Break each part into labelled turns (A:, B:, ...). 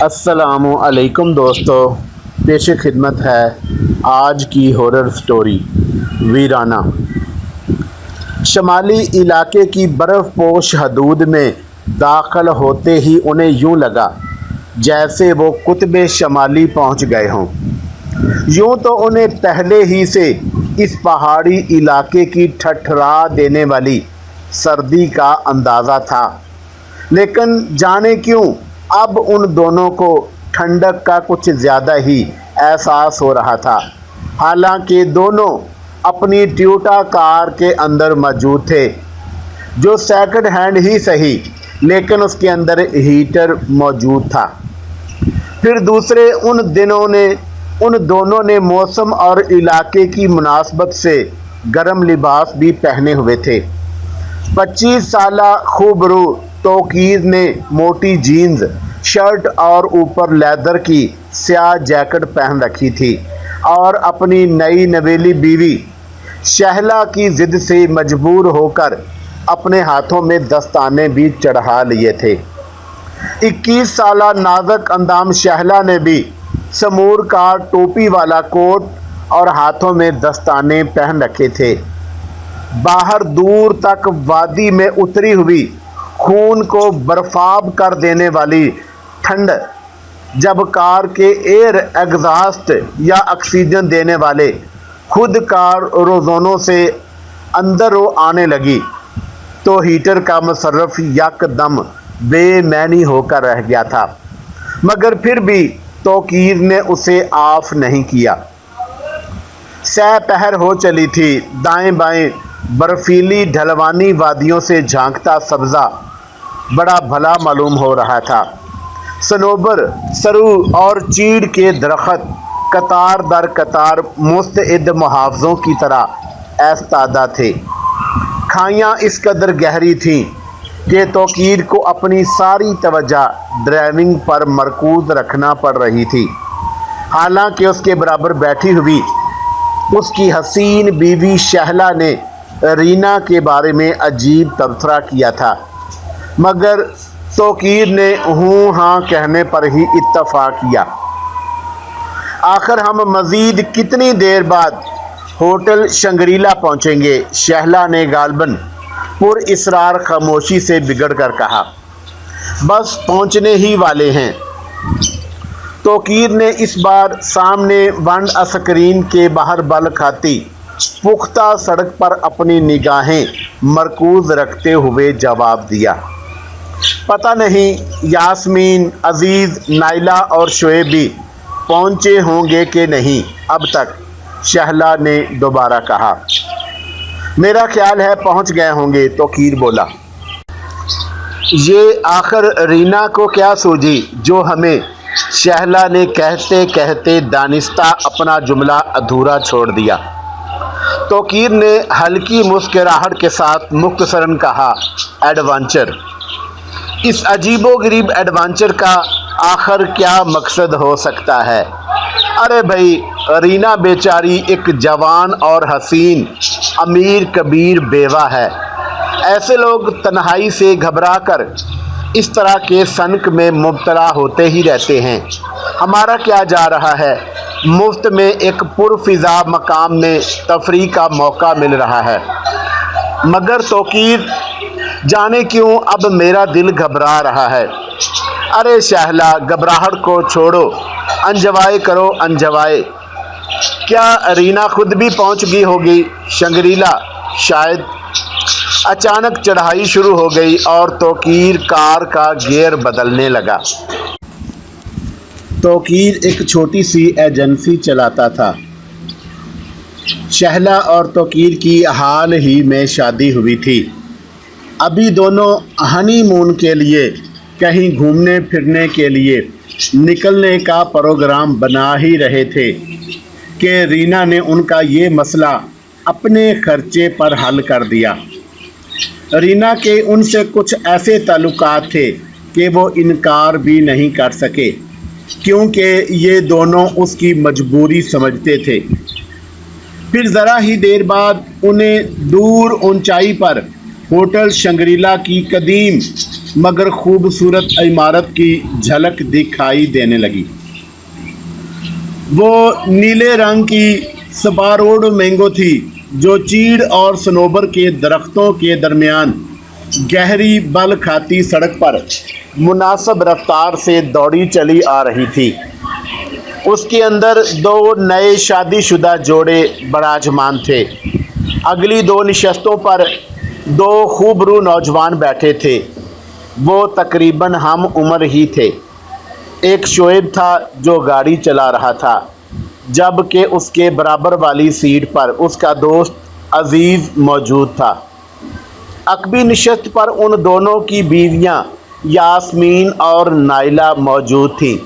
A: السلام علیکم دوستو، پیش خدمت ہے آج کی ہورر سٹوری ویرانہ۔ شمالی علاقے کی برف پوش حدود میں داخل ہوتے ہی انہیں یوں لگا جیسے وہ قطب شمالی پہنچ گئے ہوں۔ یوں تو انہیں پہلے ہی سے اس پہاڑی علاقے کی ٹھٹھرا دینے والی سردی کا اندازہ تھا، لیکن جانے کیوں اب ان دونوں کو ٹھنڈک کا کچھ زیادہ ہی احساس ہو رہا تھا۔ حالانکہ دونوں اپنی ٹویوٹا کار کے اندر موجود تھے، جو سیکنڈ ہینڈ ہی صحیح لیکن اس کے اندر ہیٹر موجود تھا۔ پھر دوسرے ان دونوں نے موسم اور علاقے کی مناسبت سے گرم لباس بھی پہنے ہوئے تھے۔ 25 سالہ خوبرو توقیر نے موٹی جینز شرٹ اور اوپر لیدر کی سیاہ جیکٹ پہن رکھی تھی اور اپنی نئی نویلی بیوی شہلا کی ضد سے مجبور ہو کر اپنے ہاتھوں میں دستانے بھی چڑھا لیے تھے۔ 21 سالہ نازک اندام شہلا نے بھی سمور کا ٹوپی والا کوٹ اور ہاتھوں میں دستانے پہن رکھے تھے۔ باہر دور تک وادی میں اتری ہوئی خون کو برفاب کر دینے والی ٹھنڈ، جب کار کے ایئر ایگزاسٹ یا آکسیجن دینے والے خود کار روزونوں سے اندر آنے لگی تو ہیٹر کا مصرف یک دم بے معنی ہو کر رہ گیا تھا، مگر پھر بھی توقیر نے اسے آف نہیں کیا۔ سہ پہر ہو چلی تھی۔ دائیں بائیں برفیلی ڈھلوانی وادیوں سے جھانکتا سبزہ بڑا بھلا معلوم ہو رہا تھا۔ صنوبر، سرو اور چیڑ کے درخت قطار در قطار مستعد محافظوں کی طرح ایستادہ تھے۔ کھائیاں اس قدر گہری تھیں کہ توقیر کو اپنی ساری توجہ ڈرائیونگ پر مرکوز رکھنا پڑ رہی تھی، حالانکہ اس کے برابر بیٹھی ہوئی اس کی حسین بیوی شہلا نے رینا کے بارے میں عجیب تبصرہ کیا تھا، مگر توقیر نے ہوں ہاں کہنے پر ہی اتفاق کیا۔ آخر ہم مزید کتنی دیر بعد ہوٹل شنگریلا پہنچیں گے؟ شہلا نے غالباً پر اصرار خاموشی سے بگڑ کر کہا۔ بس پہنچنے ہی والے ہیں۔ توقیر نے اس بار سامنے ونڈ اسکرین کے باہر بل کھاتی پختہ سڑک پر اپنی نگاہیں مرکوز رکھتے ہوئے جواب دیا۔ پتہ نہیں یاسمین، عزیز، نائلہ اور شعیب بھی پہنچے ہوں گے کہ نہیں اب تک، شہلا نے دوبارہ کہا۔ میرا خیال ہے پہنچ گئے ہوں گے، توقیر بولا۔ یہ آخر رینا کو کیا سوجی جو ہمیں، شہلا نے کہتے کہتے دانستہ اپنا جملہ ادھورا چھوڑ دیا۔ توقیر نے ہلکی مسکراہٹ کے ساتھ مختصراً کہا، ایڈونچر۔ اس عجیب و غریب ایڈونچر کا آخر کیا مقصد ہو سکتا ہے؟ ارے بھائی، رینا بیچاری ایک جوان اور حسین امیر کبیر بیوہ ہے۔ ایسے لوگ تنہائی سے گھبرا کر اس طرح کے سنک میں مبتلا ہوتے ہی رہتے ہیں۔ ہمارا کیا جا رہا ہے؟ مفت میں ایک پرفضا مقام میں تفریح کا موقع مل رہا ہے۔ مگر توقیر، جانے کیوں اب میرا دل گھبرا رہا ہے۔ ارے شہلا، گھبراہٹ کو چھوڑو، انجوائے کرو، انجوائے۔ کیا رینا خود بھی پہنچ گئی ہوگی شنگریلا؟ شاید۔ اچانک چڑھائی شروع ہو گئی اور توقیر کار کا گیئر بدلنے لگا۔ توقیر ایک چھوٹی سی ایجنسی چلاتا تھا۔ شہلا اور توقیر کی حال ہی میں شادی ہوئی تھی۔ ابھی دونوں ہنی مون کے لیے کہیں گھومنے پھرنے کے لیے نکلنے کا پروگرام بنا ہی رہے تھے کہ رینا نے ان کا یہ مسئلہ اپنے خرچے پر حل کر دیا۔ رینا کے ان سے کچھ ایسے تعلقات تھے کہ وہ انکار بھی نہیں کر سکے، کیونکہ یہ دونوں اس کی مجبوری سمجھتے تھے۔ پھر ذرا ہی دیر بعد انہیں دور اونچائی پر होटल शंग्रीला की कदीम मगर खूबसूरत इमारत की झलक दिखाई देने लगी। वो नीले रंग की स्पारोड मैंगो थी जो चीड़ और सनोबर के दरख्तों के दरमियान गहरी बल खाती सड़क पर मुनासिब रफ्तार से दौड़ी चली आ रही थी। उसके अंदर दो नए शादीशुदा जोड़े बराजमान थे। अगली दो नशस्तों पर दो खूबरू नौजवान बैठे थे। वो तकरीबन हम उम्र ही थे। एक शोएब था जो गाड़ी चला रहा था, जबकि उसके बराबर वाली सीट पर उसका दोस्त अजीज़ मौजूद था। अकबी नशस्त पर उन दोनों की बीवियां यास्मीन और नाइला मौजूद थीं।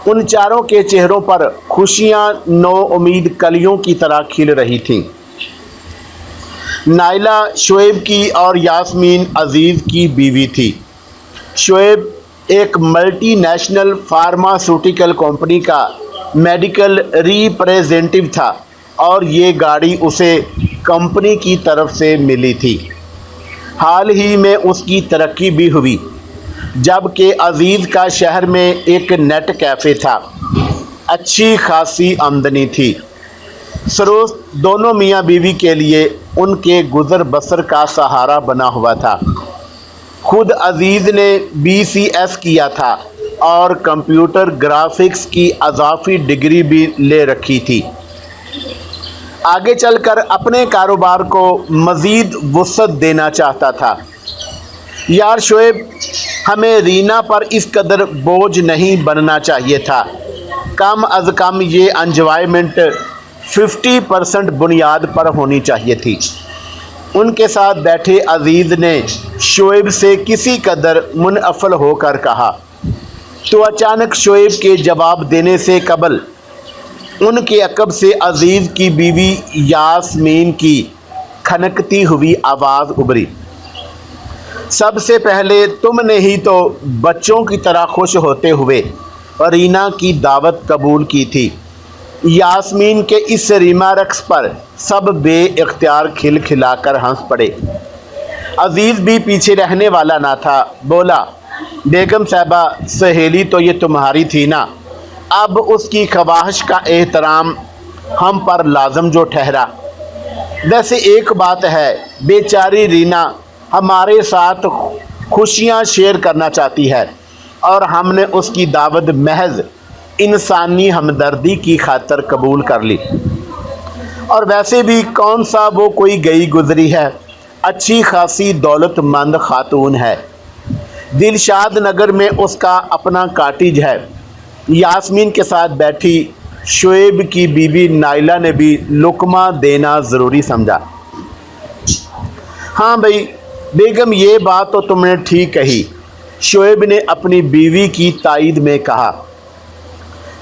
A: उन चारों के चेहरों पर खुशियां नो उम्मीद कलियों की तरह खिल रही थीं। नाइला शोएब की और यास्मीन अजीज़ की बीवी थी। शोएब एक मल्टी नेशनल फार्मास्यूटिकल कंपनी का मेडिकल रिप्रेजेंटेटिव था और ये गाड़ी उसे कंपनी की तरफ से मिली थी। हाल ही में उसकी तरक्की भी हुई, जबकि अजीज़ का शहर में एक नेट कैफ़े था। अच्छी खासी आमदनी थी। सरोस दोनों मियाँ बीवी के लिए उनके गुज़र बसर का सहारा बना हुआ था। खुद अजीज़ ने BCS किया था और कंप्यूटर ग्राफिक्स की अज़ाफ़ी डिग्री भी ले रखी थी। आगे चलकर अपने कारोबार को मज़ीद वुसअत देना चाहता था। यार शोएब, हमें रीना पर इस कदर बोझ नहीं बनना चाहिए था। कम अज़ कम ये एंजॉयमेंट 50% बुनियाद पर होनी चाहिए थी। उनके साथ बैठे अजीज़ ने शोएब से किसी कदर मुनअफ़ल होकर कहा तो अचानक शोएब के जवाब देने से कबल उनके अकब से अजीज़ की बीवी यास्मीन की खनकती हुई आवाज़ उभरी। सबसे पहले तुमने ही तो बच्चों की तरह खुश होते हुए रीना की दावत कबूल की थी। यास्मीन के इस रीमा रक्स पर सब बेइख्तियार खिलखिलाकर हंस पड़े। अजीज़ भी पीछे रहने वाला ना था। बोला, बेगम साहबा, सहेली तो ये तुम्हारी थी ना, अब उसकी ख्वाहिश का एहतराम हम पर लाजम जो ठहरा। वैसे एक बात है, बेचारी रीना हमारे साथ खुशियाँ शेयर करना चाहती है और हमने उसकी दावत महज इंसानी हमदर्दी की खातर कबूल कर ली। और वैसे भी कौन सा वो कोई गई गुजरी है, अच्छी खासी दौलतमंद खातून है। दिलशाद नगर में उसका अपना काटेज है। यास्मीन के साथ बैठी शोएब की बीवी नाइला ने भी लुकमा देना ज़रूरी समझा। हाँ भाई बेगम, ये बात तो तुमने ठीक कही, शोएब ने अपनी बीवी की तायद में कहा।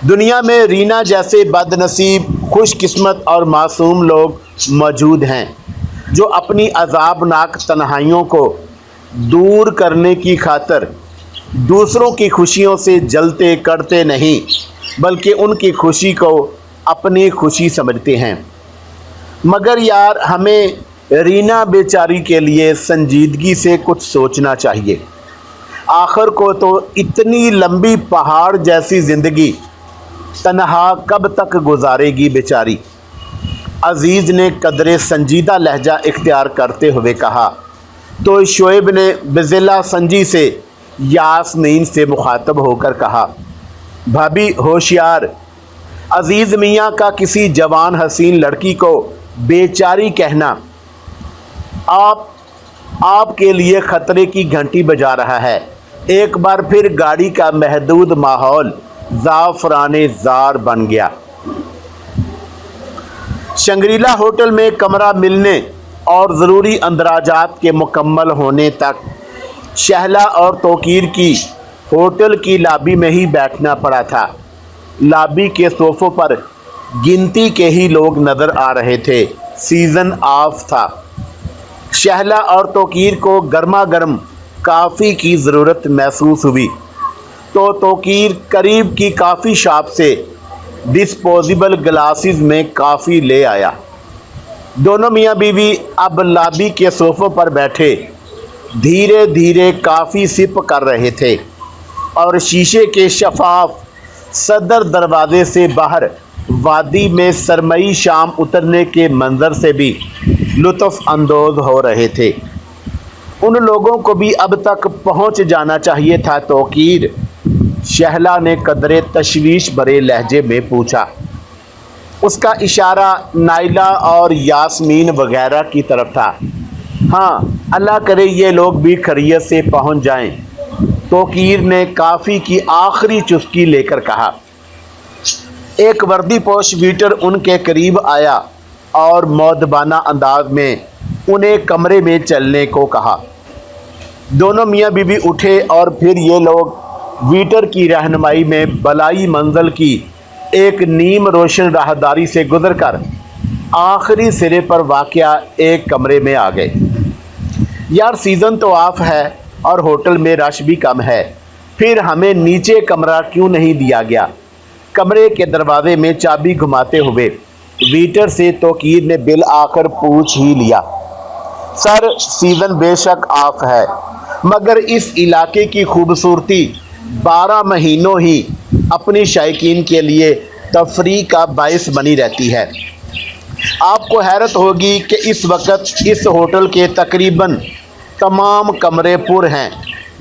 A: दुनिया में रीना जैसे बदनसीब, खुशकिस्मत और मासूम लोग मौजूद हैं जो अपनी अज़ाबनाक तन्हाइयों को दूर करने की खातिर दूसरों की खुशियों से जलते करते नहीं, बल्कि उनकी खुशी को अपनी खुशी समझते हैं। मगर यार, हमें रीना बेचारी के लिए संजीदगी से कुछ सोचना चाहिए। आखिर को तो इतनी लंबी पहाड़ जैसी ज़िंदगी तन्हा कब तक गुजारेगी बेचारी। अजीज़ ने कदरे संजीदा लहजा इख्तियार करते हुए कहा तो शोएब ने बिज़िला संजी से यास्मीन से मुखातब होकर कहा, भाभी होशियार, अजीज़ मियाँ का किसी जवान हसीन लड़की को बेचारी कहना आपके लिए ख़तरे की घंटी बजा रहा है। एक बार फिर गाड़ी का महदूद माहौल ज़ाफ़राने ज़ार बन गया। शंग्रीला होटल में कमरा मिलने और ज़रूरी अंदराजात के मुकम्मल होने तक शहला और तोकीर की होटल की लॉबी में ही बैठना पड़ा था। लॉबी के सोफ़ों पर गिनती के ही लोग नज़र आ रहे थे। सीज़न ऑफ था। शहला और तोकीर को गर्मा गर्म काफ़ी की ज़रूरत महसूस हुई तो तोकीर करीब की काफ़ी शॉप से डिस्पोजेबल ग्लासेस में काफ़ी ले आया। दोनों मियाँ बीवी अब लॉबी के सोफ़ों पर बैठे धीरे धीरे काफ़ी सिप कर रहे थे और शीशे के शफाफ सदर दरवाजे से बाहर वादी में सरमई शाम उतरने के मंजर से भी लुत्फ़ अंदोज़ हो रहे थे। उन लोगों को भी अब तक पहुंच जाना चाहिए था। तौकीर, शहला ने कदरे तशवीश भरे लहजे में पूछा। उसका इशारा नाइला और यास्मीन वगैरह की तरफ था। हाँ, अल्लाह करे ये लोग भी खैरियत से पहुंच जाएं। तौकीर ने काफ़ी की आखिरी चुस्की लेकर कहा। एक वर्दी पोश वेटर उनके करीब आया और मौदबाना अंदाज में उन्हें कमरे में चलने को कहा। दोनों मियाँ बीवी उठे और फिर ये लोग वेटर की रहनुमाई में बलाई मंजिल की एक नीम रोशन राहदारी से गुजरकर आखिरी सिरे पर वाक़या एक कमरे में आ गए। यार, सीज़न तो ऑफ है और होटल में रश भी कम है, फिर हमें नीचे कमरा क्यों नहीं दिया गया? कमरे के दरवाजे में चाबी घुमाते हुए वेटर से तौकीर ने बिल आकर पूछ ही लिया। सर, सीज़न बेशक ऑफ है, मगर इस इलाके की खूबसूरती 12 महीनों ही अपनी शायकीन के लिए तफरी का बाइस बनी रहती है। आपको हैरत होगी कि इस वक्त इस होटल के तकरीबन तमाम कमरे पुर हैं।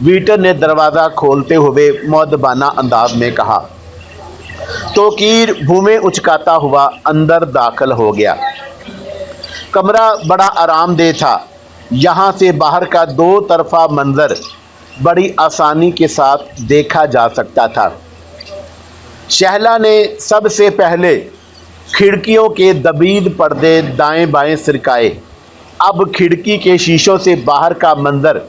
A: वेटर ने दरवाज़ा खोलते हुए मौदबाना अंदाज में कहा। तौकीर भूमे उचकाता हुआ अंदर दाखिल हो गया। कमरा बड़ा आरामदेह था। यहाँ से बाहर का दो तरफा मंजर बड़ी आसानी के साथ देखा जा सकता था। शहला ने सबसे पहले खिड़कियों के दबीद पर्दे दाएं बाएं सरकाए। अब खिड़की के शीशों से बाहर का मंजर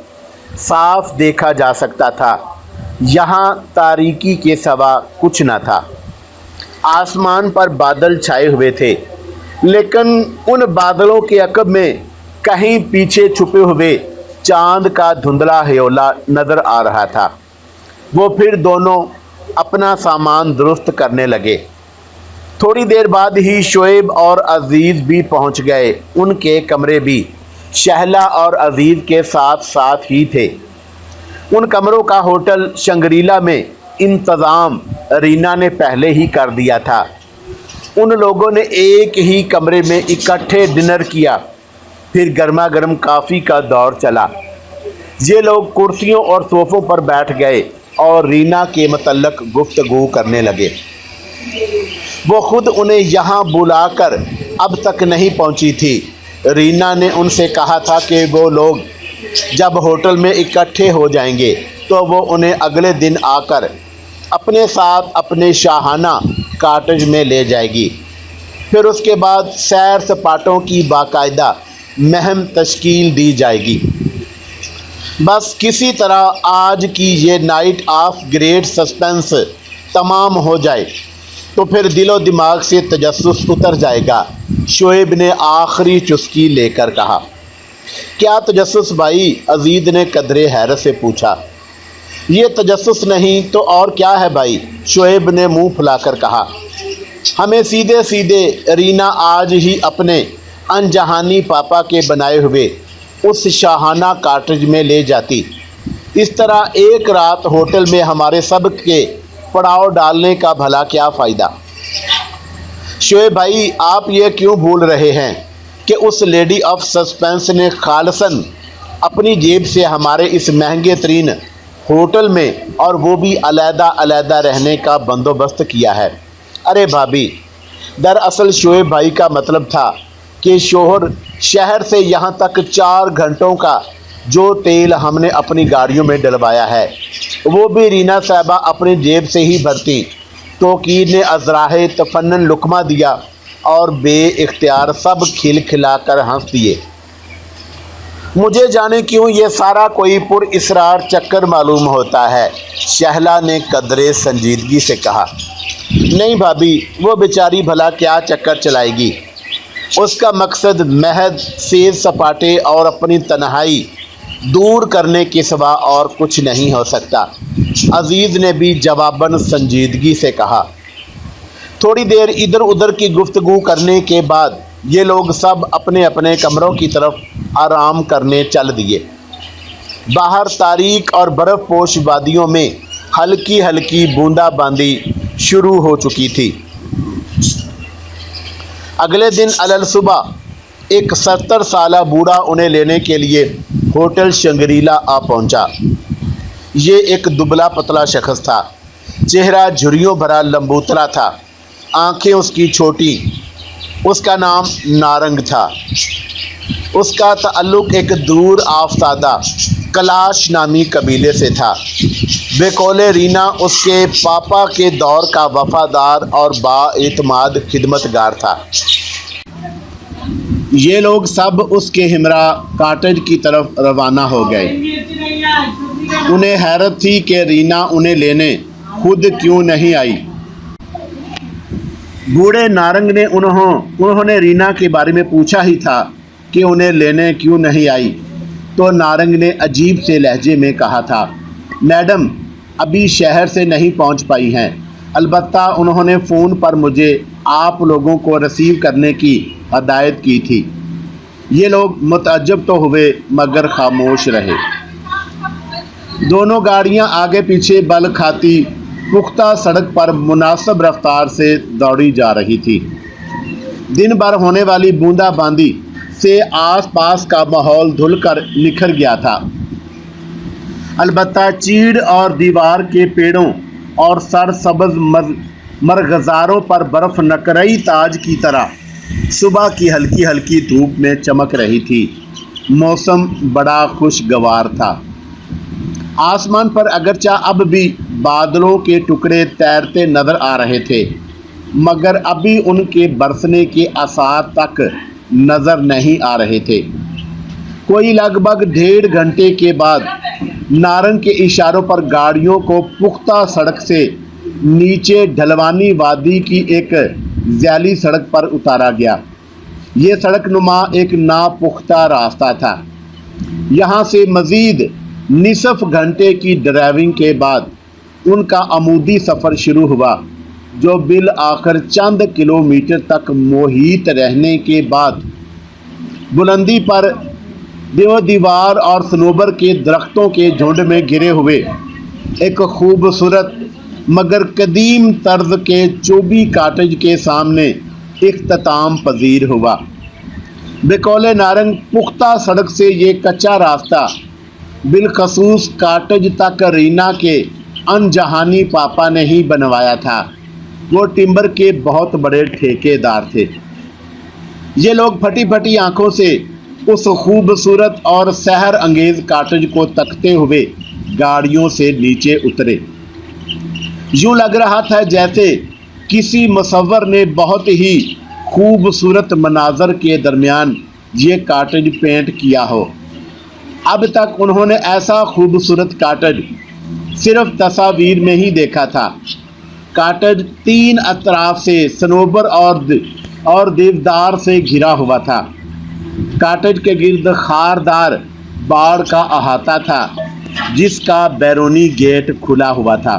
A: साफ देखा जा सकता था। यहाँ तारीकी के सिवा कुछ न था। आसमान पर बादल छाए हुए थे, लेकिन उन बादलों के अकब में कहीं पीछे छुपे हुए चांद का धुंधला ह्योला नज़र आ रहा था। वो फिर दोनों अपना सामान दुरुस्त करने लगे। थोड़ी देर बाद ही शोएब और अजीज़ भी पहुंच गए। उनके कमरे भी शहला और अजीज़ के साथ साथ ही थे। उन कमरों का होटल शंग्रीला में इंतज़ाम रीना ने पहले ही कर दिया था। उन लोगों ने एक ही कमरे में इकट्ठे डिनर किया। फिर गर्मा गर्म कॉफ़ी का दौर चला। ये लोग कुर्सियों और सोफ़ों पर बैठ गए और रीना के मतल्लक गुफ्तगू करने लगे। वो खुद उन्हें यहाँ बुलाकर अब तक नहीं पहुँची थी। रीना ने उनसे कहा था कि वो लोग जब होटल में इकट्ठे हो जाएंगे तो वो उन्हें अगले दिन आकर अपने साथ अपने शाहाना कॉटेज में ले जाएगी। फिर उसके बाद सैर सपाटों की बाकायदा महम तश्कील दी जाएगी। बस किसी तरह आज की ये नाइट ऑफ ग्रेट सस्पेंस तमाम हो जाए तो फिर दिलो दिमाग से तजस्सुस उतर जाएगा। शोएब ने आखिरी चुस्की लेकर कहा। क्या तजस्सुस भाई? अजीज़ ने कदरे हैरत से पूछा। ये तजस्सुस नहीं तो और क्या है भाई? शोएब ने मुंह फुलाकर कहा। हमें सीधे सीधे रीना आज ही अपने अनजहानी पापा के बनाए हुए उस शाहाना कॉटेज में ले जाती। इस तरह एक रात होटल में हमारे सब के पड़ाव डालने का भला क्या फ़ायदा? शोएब भाई, आप ये क्यों भूल रहे हैं कि उस लेडी ऑफ सस्पेंस ने खालसन अपनी जेब से हमारे इस महंगे तरीन होटल में और वो भी अलहदा अलहदा रहने का बंदोबस्त किया है। अरे भाभी, दरअसल शोएब भाई का मतलब था कि शोहर शहर से यहाँ तक 4 घंटों का जो तेल हमने अपनी गाड़ियों में डलवाया है वो भी रीना साहबा अपनी जेब से ही भरती। तौकीर ने अज़राहे तफन्नन लुकमा दिया और बे-इख्तियार सब खिलखिलाकर हंस दिए। मुझे जाने क्यों ये सारा कोई पुरइसरार चक्कर मालूम होता है, शहला ने कदरे संजीदगी से कहा। नहीं भाभी, वो बेचारी भला क्या चक्कर चलाएगी? उसका मकसद महज सैर सपाटे और अपनी तन्हाई दूर करने के सिवा और कुछ नहीं हो सकता। अजीज़ ने भी जवाबन संजीदगी से कहा। थोड़ी देर इधर उधर की गुफ्तगू करने के बाद یہ لوگ سب اپنے اپنے کمروں کی طرف آرام کرنے چل دیے۔ باہر تاریک اور برف پوش وادیوں میں ہلکی ہلکی بوندا باندی شروع ہو چکی تھی۔ اگلے دن الصبح ایک 70 سالہ بوڑھا انہیں لینے کے لیے ہوٹل شنگریلا آ پہنچا۔ یہ ایک دبلا پتلا شخص تھا، چہرہ جھریوں بھرا لمبوترا تھا، آنکھیں اس کی چھوٹی۔ اس کا نام نارنگ تھا۔ اس کا تعلق ایک دور افتادہ کلاش نامی قبیلے سے تھا۔ بقول رینا اس کے پاپا کے دور کا وفادار اور بااعتماد خدمتگار تھا۔ یہ لوگ سب اس کے ہمراہ کاٹیج کی طرف روانہ ہو گئے۔ انہیں حیرت تھی کہ رینا انہیں لینے خود کیوں نہیں آئی۔ بوڑھے نارنگ نے انہوں نے رینا کے بارے میں پوچھا ہی تھا کہ انہیں لینے کیوں نہیں آئی، تو نارنگ نے عجیب سے لہجے میں کہا تھا، میڈم ابھی شہر سے نہیں پہنچ پائی ہیں، البتہ انہوں نے فون پر مجھے آپ لوگوں کو رسیو کرنے کی ہدایت کی تھی۔ یہ لوگ متعجب تو ہوئے مگر خاموش رہے۔ دونوں گاڑیاں آگے پیچھے بل کھاتی پختہ سڑک پر مناسب رفتار سے دوڑی جا رہی تھی۔ دن بھر ہونے والی بوندا باندی سے آس پاس کا ماحول دھل کر نکھر گیا تھا، البتہ چیڑ اور دیوار کے پیڑوں اور سرسبز مرغزاروں پر برف نقرئی تاج کی طرح صبح کی ہلکی ہلکی دھوپ میں چمک رہی تھی۔ موسم بڑا خوشگوار تھا۔ آسمان پر اگرچہ اب بھی بادلوں کے ٹکڑے تیرتے نظر آ رہے تھے، مگر ابھی ان کے برسنے کے آثار تک نظر نہیں آ رہے تھے۔ کوئی لگ بھگ 1.5 گھنٹے کے بعد نارنگ کے اشاروں پر گاڑیوں کو پختہ سڑک سے نیچے ڈھلوانی وادی کی ایک ذیلی سڑک پر اتارا گیا۔ یہ سڑک نما ایک ناپختہ راستہ تھا۔ یہاں سے مزید نصف گھنٹے کی ڈرائیونگ کے بعد ان کا عمودی سفر شروع ہوا، جو بالآخر چند کلومیٹر تک محیط رہنے کے بعد بلندی پر دیوار اور صنوبر کے درختوں کے جھنڈ میں گرے ہوئے ایک خوبصورت مگر قدیم طرز کے چوبی کاٹیج کے سامنے اختتام پذیر ہوا۔ بقول نارنگ پختہ سڑک سے یہ کچا راستہ بالخصوص کاٹیج تک رینا کے انجہانی پاپا نے ہی بنوایا تھا۔ وہ ٹمبر کے بہت بڑے ٹھیکے دار تھے۔ یہ لوگ پھٹی پھٹی آنکھوں سے اس خوبصورت اور سحر انگیز کاٹیج کو تکتے ہوئے گاڑیوں سے نیچے اترے۔ یوں لگ رہا تھا جیسے کسی مصور نے بہت ہی خوبصورت مناظر کے درمیان یہ کاٹیج پینٹ کیا ہو۔ اب تک انہوں نے ایسا خوبصورت کاٹیج صرف تصاویر میں ہی دیکھا تھا۔ کاٹیج 3 اطراف سے صنوبر اور دیودار سے گھرا ہوا تھا۔ کاٹیج کے گرد خاردار باڑ کا احاطہ تھا، جس کا بیرونی گیٹ کھلا ہوا تھا۔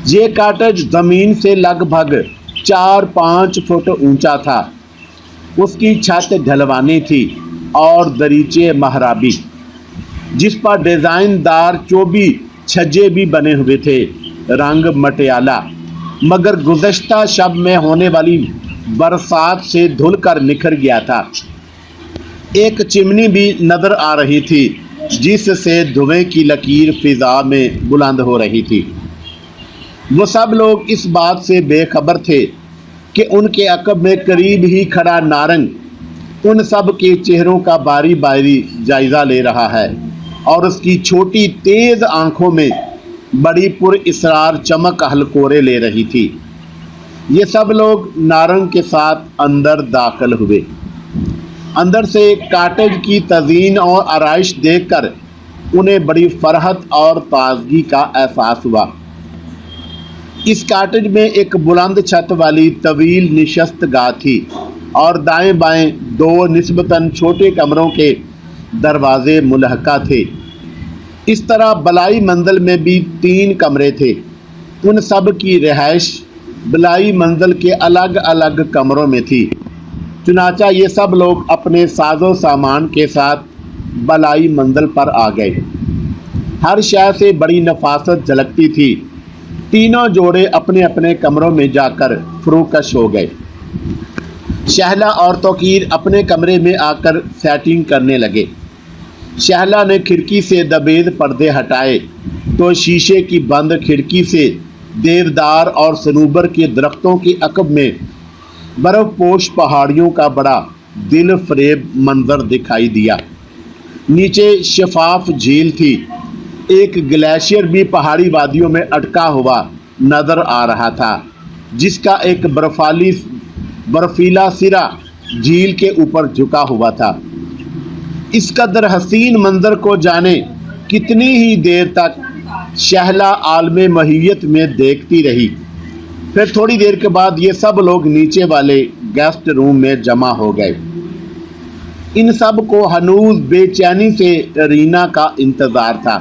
A: یہ کاٹیج زمین سے لگ بھگ 4-5 فٹ اونچا تھا۔ اس کی چھت ڈھلوانی تھی اور دریچے محرابی، جس پر ڈیزائن دار چوبی چھجے بھی بنے ہوئے تھے، رنگ مٹیالہ مگر گزشتہ شب میں ہونے والی برسات سے دھل کر نکھر گیا تھا۔ ایک چمنی بھی نظر آ رہی تھی، جس سے دھوئیں کی لکیر فضا میں بلند ہو رہی تھی۔ وہ سب لوگ اس بات سے بے خبر تھے کہ ان کے عقب میں قریب ہی کھڑا نارنگ ان سب کے چہروں کا باری باری جائزہ لے رہا ہے، اور اس کی چھوٹی تیز آنکھوں میں بڑی پر اسرار چمک ہلکورے لے رہی تھی۔ یہ سب لوگ نارنگ کے ساتھ اندر داخل ہوئے۔ اندر سے کاٹیج کی تزئین اور آرائش دیکھ کر انہیں بڑی فرحت اور تازگی کا احساس ہوا۔ اس کاٹیج میں ایک بلند چھت والی طویل نشست گاہ تھی، اور دائیں بائیں 2 نسبتاً چھوٹے کمروں کے دروازے ملحقہ تھے۔ اس طرح بلائی منزل میں بھی 3 کمرے تھے۔ ان سب کی رہائش بلائی منزل کے الگ الگ کمروں میں تھی۔ चुनाचा ये सब लोग अपने साजो सामान के साथ बलाई मंजिल पर आ गए। हर शय से बड़ी नफासत झलकती थी। तीनों जोड़े अपने अपने कमरों में जाकर फरोकश हो गए। शहला और तौकीर अपने कमरे में आकर सेटिंग करने लगे। शहला ने खिड़की से दबेद पर्दे हटाए तो शीशे की बंद खिड़की से देवदार और सनूबर के दरख्तों के अकब में बर्फ़पोश पहाड़ियों का बड़ा दिल फरेब मंजर दिखाई दिया। नीचे शफाफ झील थी। एक ग्लेशियर भी पहाड़ी वादियों में अटका हुआ नज़र आ रहा था, जिसका एक बर्फीला सिरा झील के ऊपर झुका हुआ था। इस कदर हसीन मंजर को जाने कितनी ही देर तक शहला आलमे महियत में देखती रही। फिर थोड़ी देर के बाद ये सब लोग नीचे वाले गेस्ट रूम में जमा हो गए। इन सब को हनूज बेचैनी से रीना का इंतज़ार था।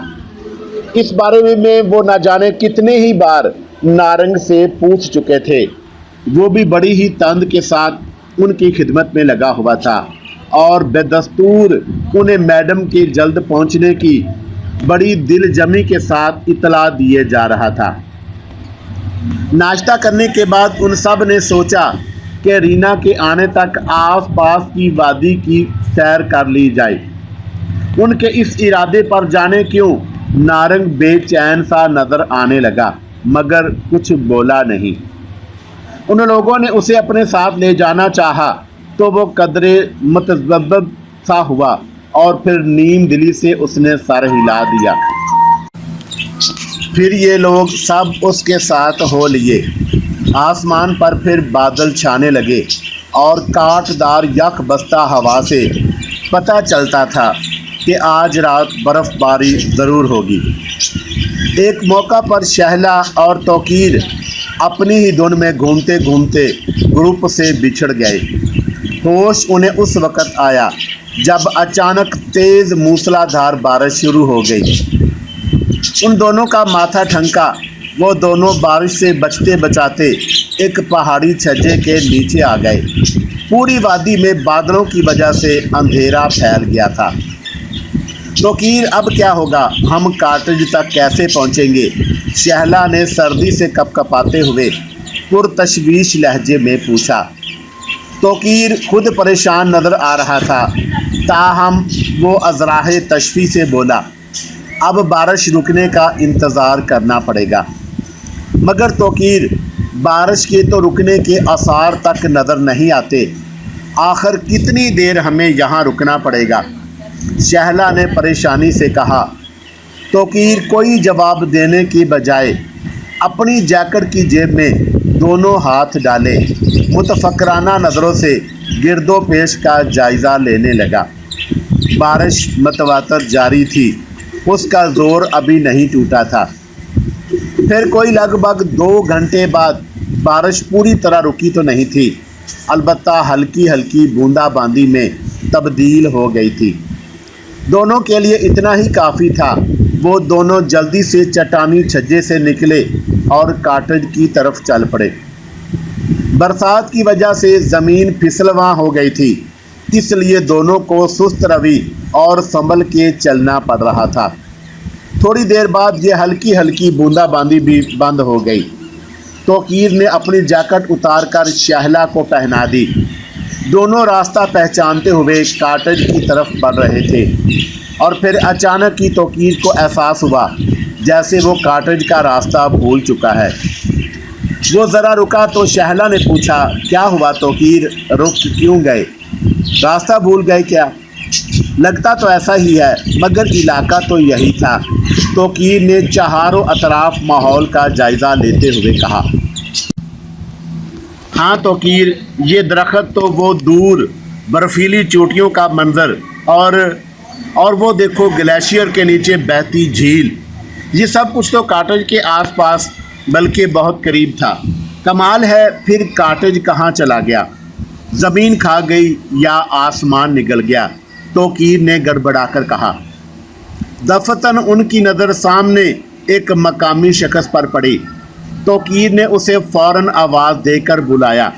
A: इस बारे में वो न जाने कितने ही बार नारंग से पूछ चुके थे। वो भी बड़ी ही तंद के साथ उनकी खिदमत में लगा हुआ था और बेदस्तूर उन्हें मैडम के जल्द पहुंचने की बड़ी दिलजमी के साथ इतला दिए जा रहा था। नाश्ता करने के बाद उन सब ने सोचा कि रीना के आने तक आस पास की वादी की सैर कर ली जाए। उनके इस इरादे पर जाने क्यों नारंग बेचैन सा नजर आने लगा, मगर कुछ बोला नहीं। उन लोगों ने उसे अपने साथ ले जाना चाहा तो वो कदरे मुतज़ब्ज़ब सा हुआ और फिर नीम दिली से उसने सर हिला दिया। फिर ये लोग सब उसके साथ हो लिए। आसमान पर फिर बादल छाने लगे और कांटदार यख बस्ता हवा से पता चलता था कि आज रात बर्फ़बारी ज़रूर होगी। एक मौका पर शहला और तौकीर अपनी ही धुन में घूमते घूमते ग्रुप से बिछड़ गए। होश उन्हें उस वक़्त आया जब अचानक तेज़ मूसलाधार बारिश शुरू हो गई। उन दोनों का माथा ठनका। वो दोनों बारिश से बचते बचाते एक पहाड़ी छज्जे के नीचे आ गए। पूरी वादी में बादलों की वजह से अंधेरा फैल गया था। तौकीर, अब क्या होगा? हम कॉटेज तक कैसे पहुंचेंगे? शहला ने सर्दी से कपकपाते हुए पुरतशवीश लहजे में पूछा। तौकीर खुद परेशान नज़र आ रहा था, ताहम वो अज़राहे तशफ़ी से बोला, अब बारिश रुकने का इंतज़ार करना पड़ेगा। मगर तौकीर, बारिश के तो रुकने के आसार तक नज़र नहीं आते। आखिर कितनी देर हमें यहाँ रुकना पड़ेगा? शहला ने परेशानी से कहा। तौकीर कोई जवाब देने की बजाय अपनी जैकेट की जेब में दोनों हाथ डाले मुतफक्राना नज़रों से गिरदो पेश का जायज़ा लेने लगा। बारिश मतवातर जारी थी, उसका ज़ोर अभी नहीं टूटा था। फिर कोई लगभग 2 घंटे बाद बारिश पूरी तरह रुकी तो नहीं थी, अलबत्ता हल्की हल्की बूंदाबांदी में तब्दील हो गई थी। दोनों के लिए इतना ही काफ़ी था। वो दोनों जल्दी से चट्टानी छज्जे से निकले और कॉटेज की तरफ चल पड़े। बरसात की वजह से ज़मीन फिसलवां हो गई थी, इसलिए दोनों को सुस्त रवि और संभल के चलना पड़ रहा था। थोड़ी देर बाद ये हल्की हल्की बूंदाबांदी भी बंद हो गई। तौकीर ने अपनी जैकेट उतार कर शहला को पहना दी। दोनों रास्ता पहचानते हुए कॉटेज की तरफ बढ़ रहे थे और फिर अचानक ही तौकीर को एहसास हुआ जैसे वो कॉटेज का रास्ता भूल चुका है। वो ज़रा रुका तो शहला ने पूछा, क्या हुआ तौकीर, रुक क्यों गए? रास्ता भूल गए क्या? लगता तो ऐसा ही है, मगर इलाका तो यही था। तौकीर ने चारों अतराफ माहौल का जायज़ा लेते हुए कहा। हाँ तौकीर, ये दरख्त तो वो दूर बर्फीली चोटियों का मंजर और वो देखो ग्लेशियर के नीचे बहती झील, ये सब कुछ तो कॉटेज के आसपास बल्कि बहुत करीब था। कमाल है, फिर कॉटेज कहाँ चला गया? ज़मीन खा गई या आसमान निगल गया? तौकीर ने गड़बड़ाकर कहा। दफतन उनकी नज़र सामने एक मकामी शख्स पर पड़ी। तौकीर ने उसे फ़ौरन आवाज़ देकर बुलाया।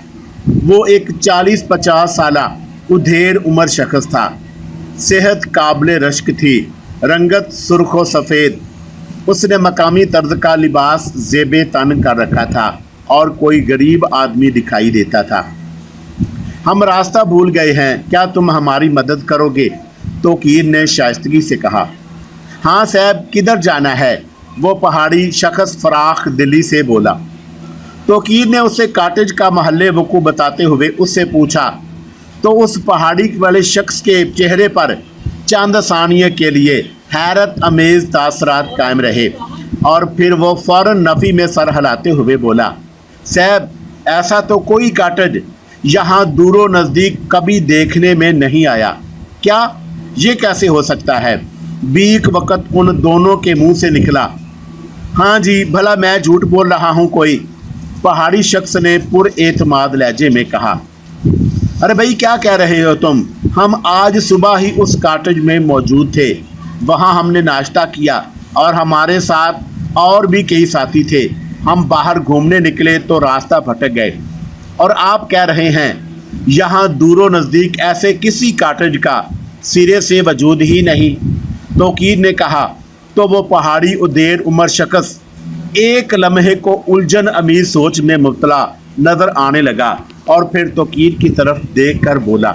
A: वो एक 40-50 साला उधेड़ उम्र शख्स था। सेहत काबिल रश्क थी, रंगत सुर्ख व सफ़ेद। उसने मकामी तर्ज का लिबास ज़ेबे तन कर रखा था और कोई गरीब आदमी दिखाई देता था। हम रास्ता भूल गए हैं, क्या तुम हमारी मदद करोगे? तोकीर ने शाइस्तगी से कहा। हाँ साहब, किधर जाना है? वो पहाड़ी शख्स फराख दिली से बोला। तोकीर ने उसे काटेज का महल्ले वकू बताते हुए उससे पूछा तो उस पहाड़ी वाले शख्स के चेहरे पर चंद सानियों के लिए हैरत अमेज़ तासरात कायम रहे और फिर वो फ़ौरन नफ़ी में सर हिलाते हुए बोला, साहब ऐसा तो कोई काटेज यहाँ दूरो नज़दीक कभी देखने में नहीं आया। क्या ये कैसे हो सकता है? बीक वक़्त उन दोनों के मुंह से निकला। हाँ जी, भला मैं झूठ बोल रहा हूँ कोई? पहाड़ी शख्स ने पुरएतमाद लहजे में कहा। अरे भाई क्या कह रहे हो तुम? हम आज सुबह ही उस काटेज में मौजूद थे, वहाँ हमने नाश्ता किया और हमारे साथ और भी कई साथी थे। हम बाहर घूमने निकले तो रास्ता भटक गए और आप कह रहे हैं यहाँ दूरो नज़दीक ऐसे किसी काटेज का सिरे से वजूद ही नहीं। तोकीर ने कहा तो वो पहाड़ी उधेड़ उम्र शख्स एक लम्हे को उलझन अमीर सोच में मुब्तला नज़र आने लगा और फिर तोकीर की तरफ देख कर बोला,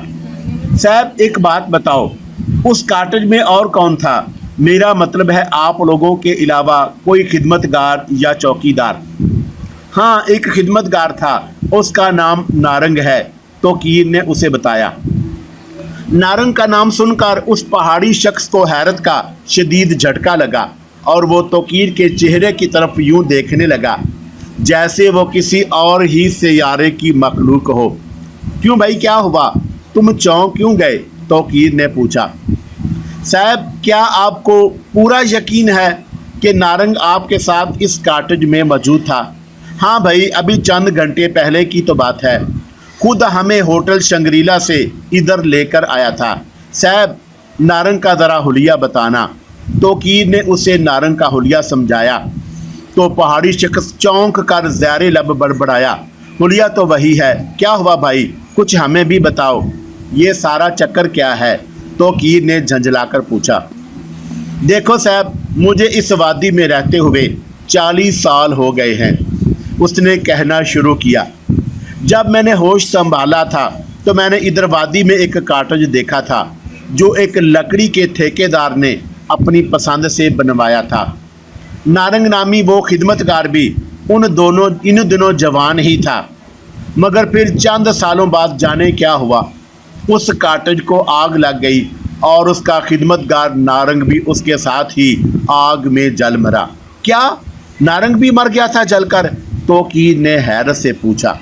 A: साहब एक बात बताओ, उस काटेज में और कौन था? मेरा मतलब है आप लोगों के अलावा कोई खिदमतगार या चौकीदार? हाँ, एक खिदमतगार था, उसका नाम नारंग है। तोकीर ने उसे बताया। नारंग का नाम सुनकर उस पहाड़ी शख्स को हैरत का शदीद झटका लगा और वो तोकीर के चेहरे की तरफ यूं देखने लगा जैसे वो किसी और ही सैयारे की मखलूक हो। क्यों भाई, क्या हुआ? तुम चौंक क्यों गए? तोकीर ने पूछा। साहब क्या आपको पूरा यकीन है कि नारंग आपके साथ इस काटेज में मौजूद था? हाँ भाई, अभी चंद घंटे पहले की तो बात है, खुद हमें होटल शंग्रीला से इधर लेकर आया था। साहब नारंग का ज़रा हुलिया बताना। तोकीर ने उसे नारंग का हुलिया समझाया तो पहाड़ी शख्स चौंक कर ज़ारे लब बड़बड़ाया, हुलिया तो वही है। क्या हुआ भाई, कुछ हमें भी बताओ, ये सारा चक्कर क्या है? तोकीर ने झंझलाकर पूछा। देखो साहब, मुझे इस वादी में रहते हुए 40 साल हो गए हैं, उसने कहना शुरू किया। जब मैंने होश संभाला था तो मैंने इधर वादी में एक काटेज देखा था जो एक लकड़ी के ठेकेदार ने अपनी पसंद से बनवाया था। नारंग नामी वो खिदमतगार भी इन दिनों जवान ही था, मगर फिर चंद सालों बाद जाने क्या हुआ, उस काटेज को आग लग गई और उसका खिदमतगार नारंग भी उसके साथ ही आग में जल मरा। क्या नारंग भी मर गया था जलकर? तोकीर ने हैरत से पूछा।